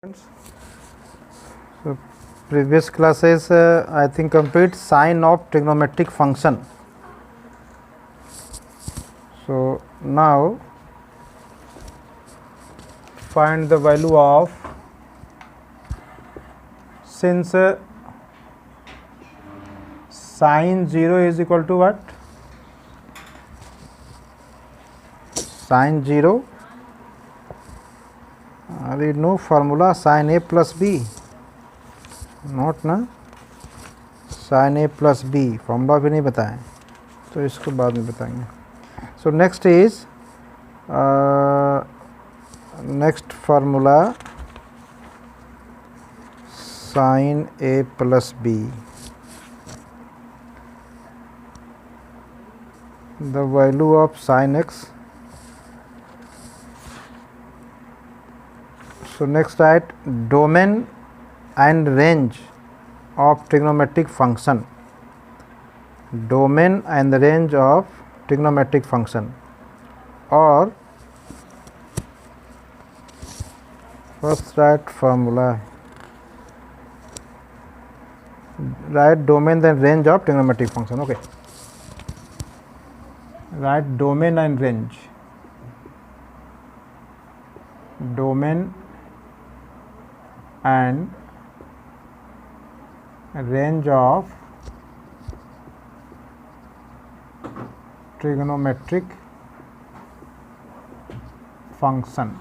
So previous classes I think complete sine of trigonometric function. So now find the value of, since sine 0 is equal to what? Sine 0, there is no formula sin a plus b, not ना, sine A plus B formula भी नहीं बताएं, तो इसको बाद में बताएंगे. So next is next formula sine A plus B. The value of sine X. So next write domain and range of trigonometric function. Domain and the range of trigonometric function, or first write formula. Write domain and range of trigonometric function. Okay. Write domain and range. Domain and range of trigonometric function.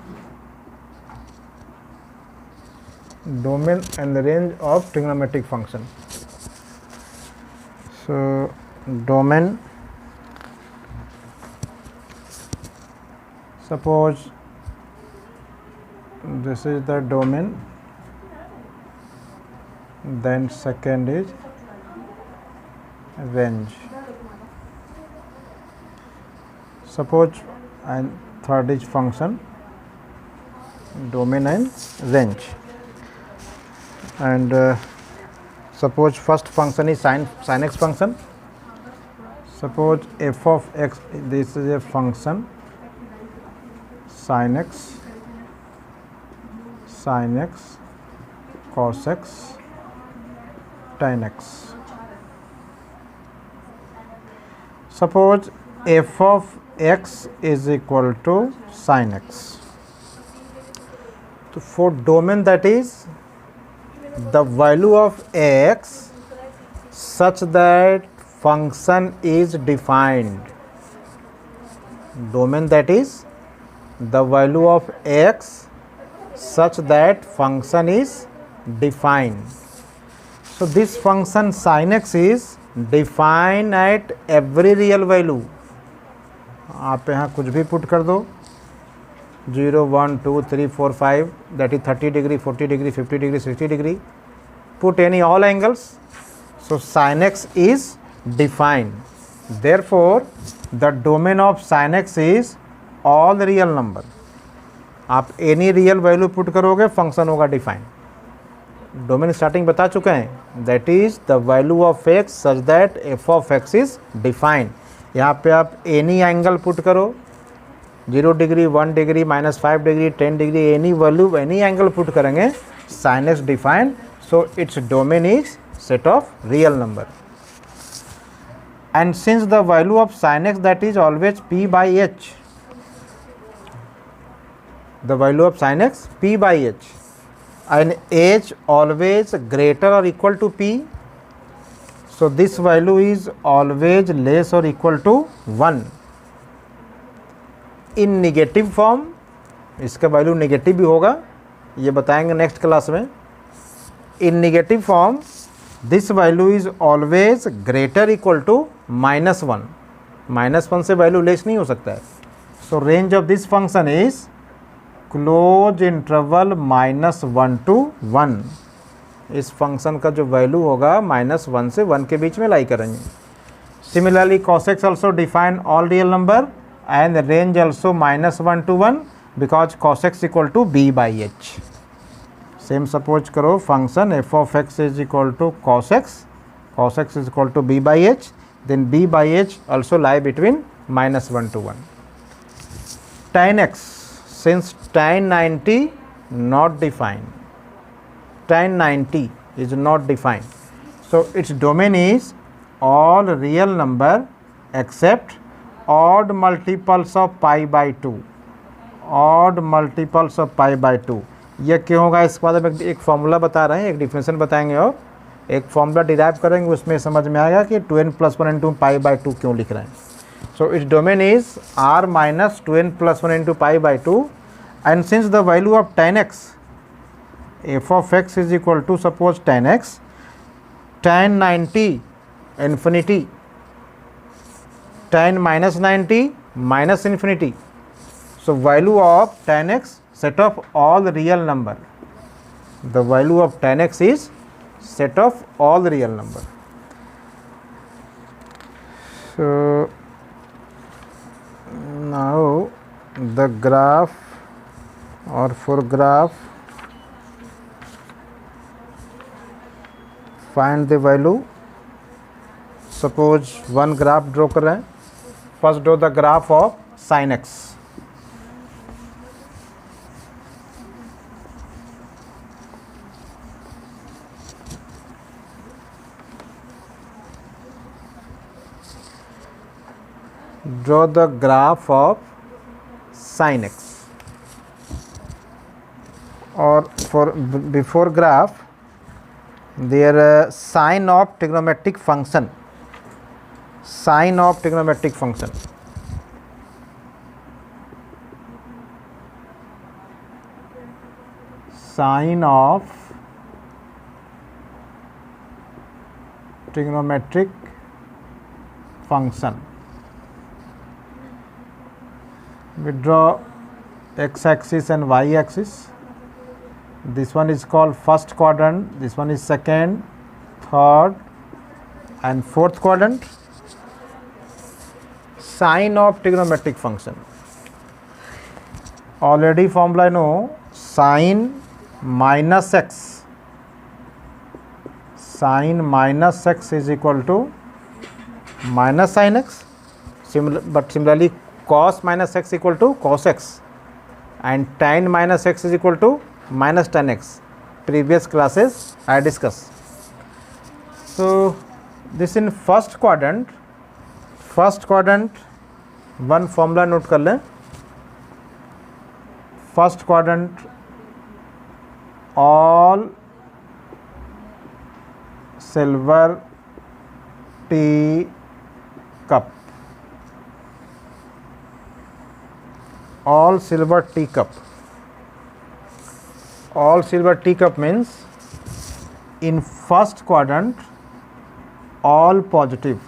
Domain and the range of trigonometric function. So domain, suppose this is the domain, then second is range. Suppose and third is function, domain and range. And suppose first function is sin x function. Suppose f of x, this is a function sin x, cos x, tan x. Suppose f of x is equal to sin x. So for domain, that is the value of x such that function is defined. Domain, that is the value of x such that function is defined. So this function sin x is defined at every real value. आप यहाँ कुछ भी put कर दो, 0, 1, 2, 3, 4, 5, that is 30 degree, 40 degree, 50 degree, 60 degree. Put any all angles. So sin x is defined. Therefore the domain of sin x is all real number. आप any real value put करोगे, function होगा define. Domain starting बता चुके हैं, that is the value of x such that f of x is defined. यहाँ पे आप any angle put करो, 0 degree, 1 degree, -5 degree, 10 degree, any value, any angle put करेंगे, sine x defined. So it's domain is set of real number. And since the value of sine x that is always p by h, the value of sin x p by h, and h always greater or equal to p. So this value is always less or equal to 1. in negative form, इसका value negative भी होगा, ये बताएंगे next class में. in negative form this value is always greater equal to -1. -1 से value less नहीं हो सकता है. so range of this function is close interval -1 to 1. इस फंक्शन का जो वैल्यू होगा -1 से 1 के बीच में लाई करेंगे. Similarly cos x also define all real number and range also -1 to 1 because cos x equal to b by h. Same suppose करो फंक्शन f of x is equal to cos x is equal to b by h, then b by h also lie between -1 to 1. tan x, since tan 90 not defined, tan 90 is not defined. So its domain is all real number except odd multiples of pi by 2. odd multiples of pi by 2. यह क्यों होगा, इसके बाद हम एक formula बता रहे हैं, एक डिफिनेशन बताएंगे और एक फॉर्मूला डिराइव करेंगे, उसमें समझ में आएगा कि 2n + 1 इंटू पाई बाई 2 क्यों लिख रहे हैं. सो it's domain is r minus 2n + 1 into pi by 2 and since the value of tan x f of x is equal to suppose tan x tan 90 infinity tan minus 90 minus infinity. So value of tan x set of all real number. The value of tan x is set of all real number. So now the graph or for graph find the value. Suppose one graph draw कर रहे हैं. First draw the graph of sin x. Draw the graph of sin x. Or for before graph, their sign of trigonometric function. Sign of trigonometric function. Sign of trigonometric function. We draw x-axis and y-axis. This one is called first quadrant, this one is second, third and fourth quadrant. Sign of trigonometric function. Already formula I know, sin minus x. Sin minus x is equal to minus sin x. But similarly cos minus x equal to cos x and tan minus x is equal to minus tan x. Previous classes I discussed. So this in first quadrant one formula note कर लें. First quadrant all silver tea cup. All silver teacup. All silver teacup means in first quadrant all positive.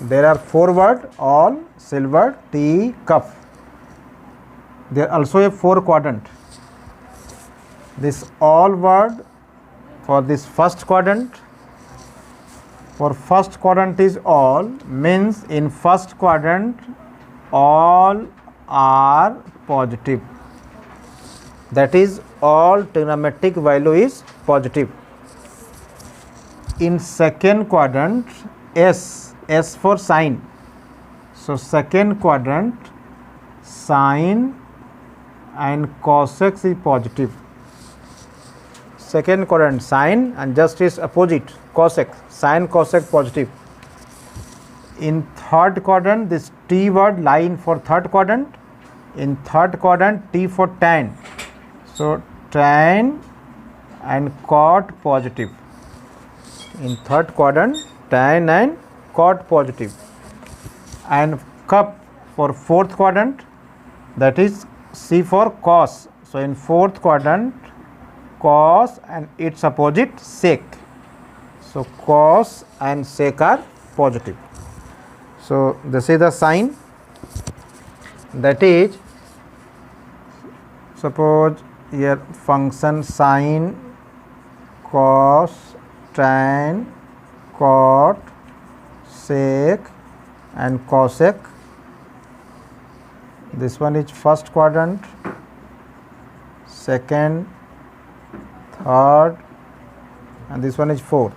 There are 4 words all silver teacup. There also a 4 quadrant. This all word for this first quadrant. For first quadrant is all means in first quadrant all are positive. That is all trigonometric value is positive. In second quadrant S for sin. So second quadrant sin and cos x is positive. Second quadrant sin and just is opposite cos x. Sin cos x positive. In third quadrant this T word line for third quadrant. In third quadrant T for tan. So tan and cot positive. In third quadrant tan and cot positive. And cup for fourth quadrant, that is C for cos. So in fourth quadrant cos and its opposite sec. So cos and sec are positive. So this is the sign. That is, suppose here function sin, cos, tan, cot, sec and cosec. This one is first quadrant, second, third and this one is fourth.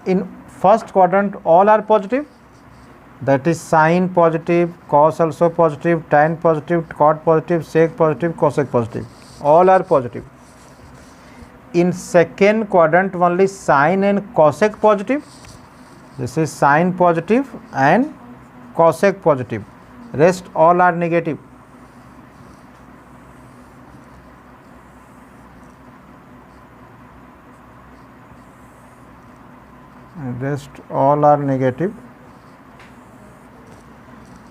In first quadrant all are positive. That is sin positive, cos also positive, tan positive, cot positive, sec positive, cosec positive. all are positive. In second quadrant only sine and cosec positive. This is sine positive and cosec positive, rest all are negative. Rest all are negative.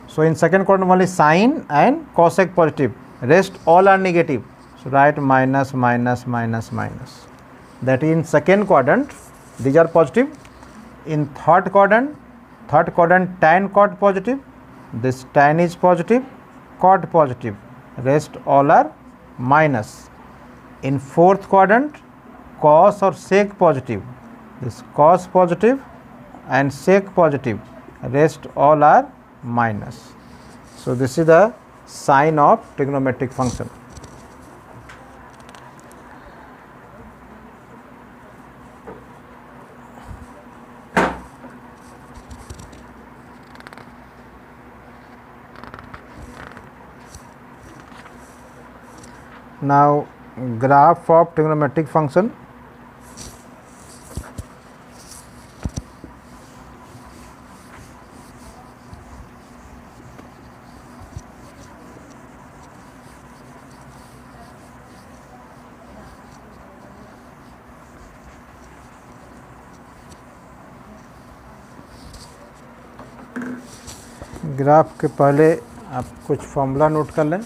So in second quadrant only sine and cosec positive, rest all are negative. So write minus minus minus minus. That is in second quadrant these are positive. In third quadrant tan cot positive, this tan is positive, cot positive, rest all are minus. In fourth quadrant cos or sec positive, this cos positive and sec positive, rest all are minus. So this is the sign of trigonometric function. Now graph of trigonometric function. Graph के पहले आप कुछ formula note कर लें.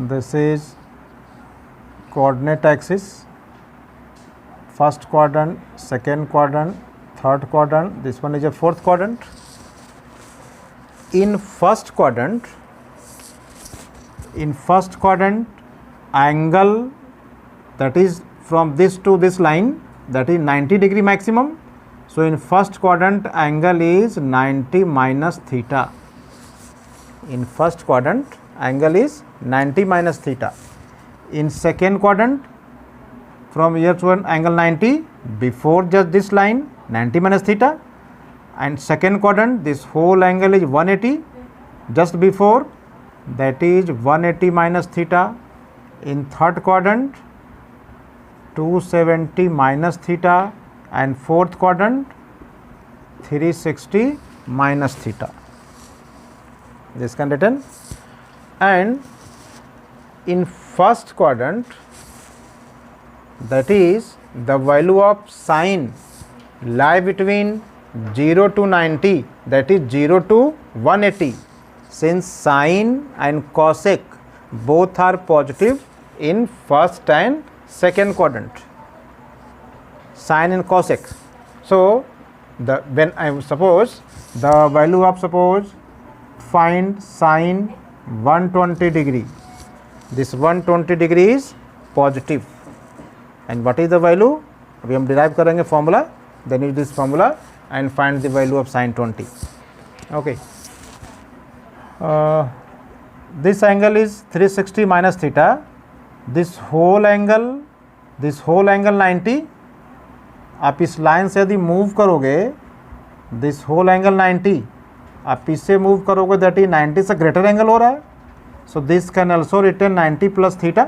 This is coordinate axis, first quadrant, second quadrant, third quadrant, this one is a fourth quadrant. In first quadrant angle that is from this to this line, that is 90 degree maximum. So in first quadrant angle is 90 minus theta. In first quadrant angle is 90 minus theta. In second quadrant from here to angle 90 before just this line 90 minus theta, and second quadrant this whole angle is 180 just before, that is 180 minus theta. In third quadrant 270 minus theta, and fourth quadrant 360 minus theta. This can written. And in first quadrant, that is the value of sine lie between 0 to 90, that is 0 to 180. Since sine and cosec both are positive in first and second quadrant, sine and cosec. So when I suppose the value of, suppose find sine 120 degree, this 120 degree is positive, and what is the value? अभी हम derive करेंगे formula, then use this formula and find the value of sine 20. Okay. This angle is 360 minus theta. This whole angle 90. आप इस line से यदि move करोगे, this whole angle 90, आप इससे मूव करोगे, दैट इज 90 से ग्रेटर एंगल हो रहा है. So this can also written 90 plus theta.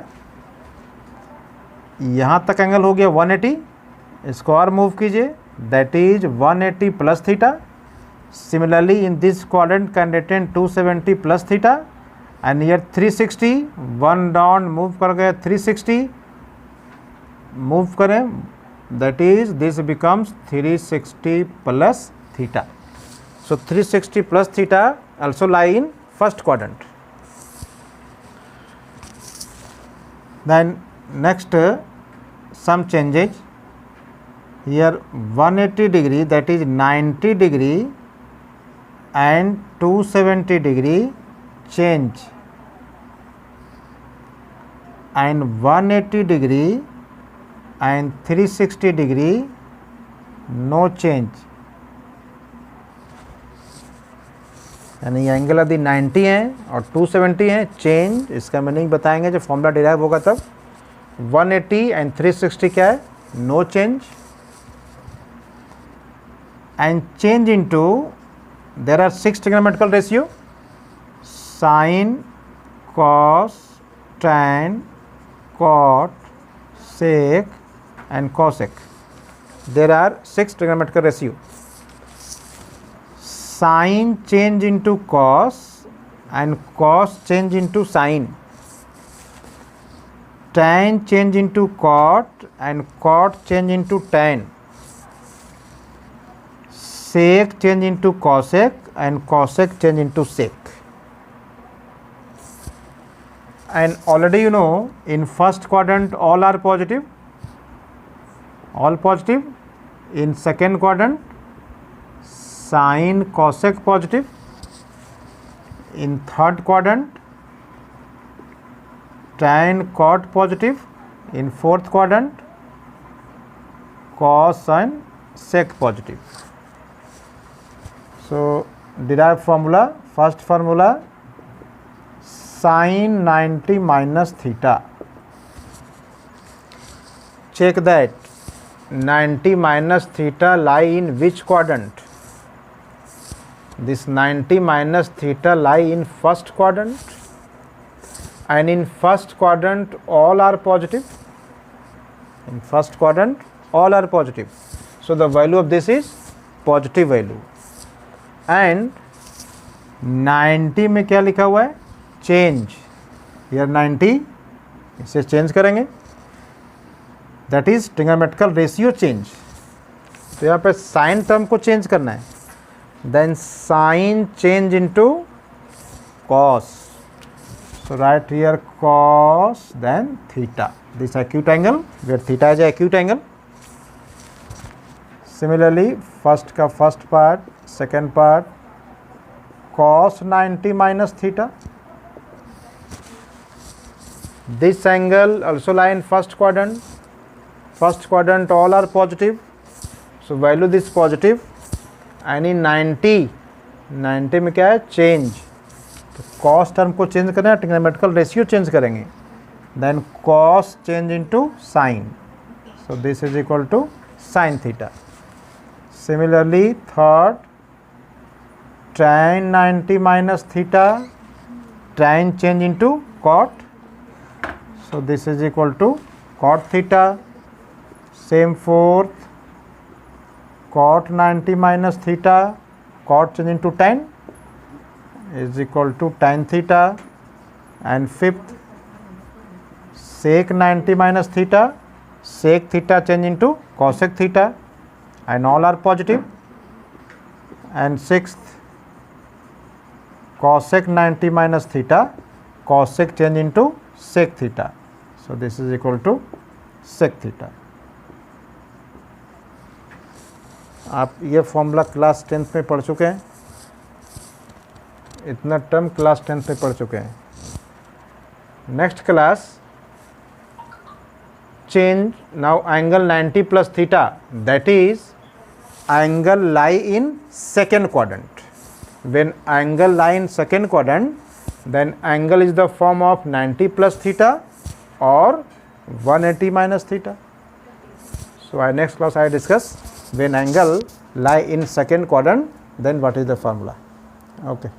यहाँ तक एंगल हो गया 180, इसको और मूव कीजिए, that is 180 plus theta. Similarly in this quadrant can return 270 plus theta, and here 360, one down move कर गए 360, मूव करें, that is this becomes 360 plus theta. So 360 plus theta also lie in first quadrant. Then next some changes here, 180 degree, that is 90 degree and 270 degree change, and 180 degree and 360 degree no change. यानी angle यदि 90 है और 270 है, change, इसका meaning बताएंगे जब formula derive होगा तब. 180 एंड 360 क्या है? No change. And change into, there are 6 trigonometrical ratio. sine, cos, tan, cot, sec and cosec. There are 6 trigonometrical ratio. Sine change into cos and cos change into sine. Tan change into cot and cot change into tan. Sec change into cosec and cosec change into sec. And already you know, in first quadrant all are positive, all positive. In second quadrant, sine cosec positive. In third quadrant, tan cot positive. In fourth quadrant, cos and sec positive. So derive formula, first formula, sine 90 minus theta. Check that 90 minus theta lie in which quadrant? This 90 minus theta lie in first quadrant, and in first quadrant all are positive. In first quadrant all are positive. So the value of this is positive value. And 90 में क्या लिखा हुआ है? Change. Here 90, इसे change करेंगे, that is trigonometrical ratio change. तो यहाँ पे साइन टर्म को चेंज करना है. Then sine change into cos. So right here cos, then theta. This acute angle, where theta is acute angle. Similarly, first का first part, second part, cos 90 minus theta. This angle also lie in first quadrant. First quadrant all are positive. So value this positive. And in 90 में क्या है? Change. तो cos term को change करना है, trigonometrical ratio change करेंगे. Then cos change into sine. So this is equal to sin theta. Similarly, third, tan 90 minus theta, tan change into cot. So this is equal to cot theta. Same fourth, cot 90 minus theta, cot change into tan is equal to tan theta. And fifth, sec 90 minus theta, sec theta change into cosec theta, and all are positive. And sixth, cosec 90 minus theta, cosec change into sec theta. So this is equal to sec theta. आप ये formula class 10th में पढ़ चुके हैं. इतना term class 10th में पढ़ चुके हैं. Next class, change now angle 90 plus theta, that is angle lie in second quadrant. When angle lie in second quadrant, then angle is the form of 90 plus theta or 180 minus theta. So next class I discuss when angle lie in second quadrant, then what is the formula. Okay.